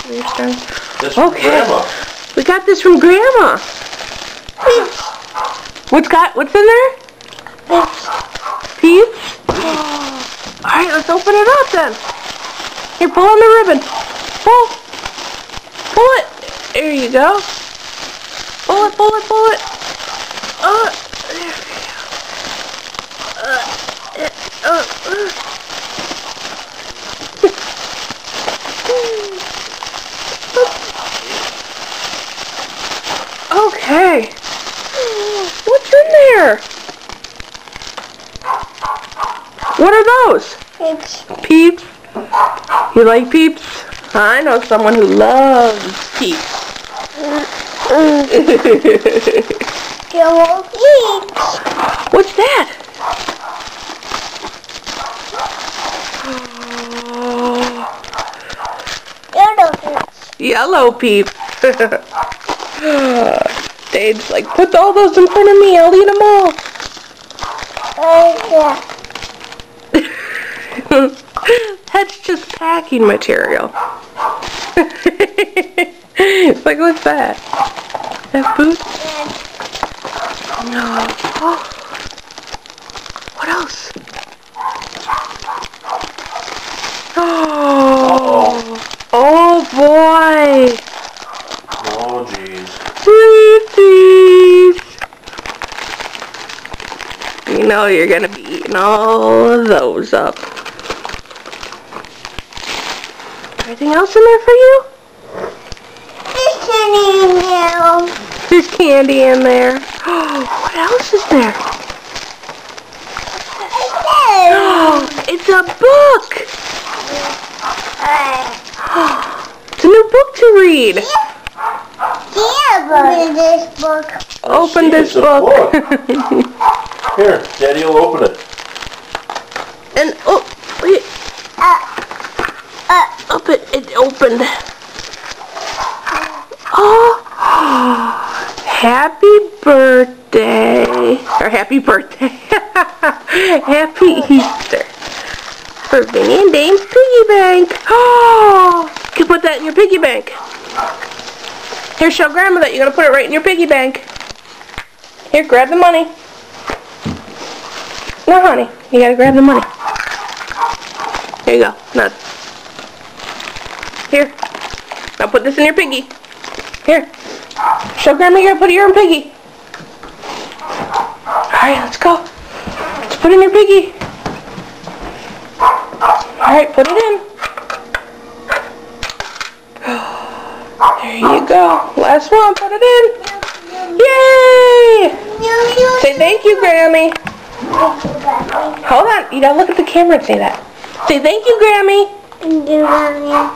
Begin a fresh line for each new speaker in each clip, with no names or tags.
This from Grandma.
We got this from Grandma. What's in there? Peeps? Alright, let's open it up then. Here, pull on the ribbon. Pull. Pull it. There you go. Pull it, pull it, pull it. There we go. Okay. What's in there? What are those?
Peeps.
Peeps? You like Peeps? I know someone who loves Peeps.
Yellow Peeps.
What's that?
Yellow Peeps.
Yellow Peeps. Dave's like, put all those in front of me. I'll eat them all.
Yeah.
That's just packing material. It's like, what's that? That food? No. Oh. What else? Oh. Oh boy.
Oh jeez.
Reese's. You know you're gonna be eating all of those up. Anything else in there for you?
There's candy in there.
There's candy in there. What else is there? It's a book. It's a new book to read.
Open this book.
Open this
It's a
book.
Here, Daddy will open it.
And oh, wait. Up it opened. Oh, happy birthday. Or happy birthday. Happy Easter. For Vinny and Dame's piggy bank. Oh, you can put that in your piggy bank. Here, show Grandma that you're going to put it right in your piggy bank. Here, grab the money. No, honey, you got to grab the money. Here you go. Now, here. Now put this in your piggy. Here. Show Grandma you're going to put it in your piggy. Alright, let's go. Let's put it in your piggy. Alright, put it in. There you go. Last one, put it in. Yay! Say thank you, Grammy. Hold on, you gotta look at the camera and say that. Say thank you, Grammy.
Thank you, Grandma.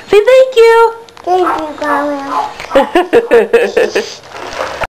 Say thank you.
Thank you, Grandma.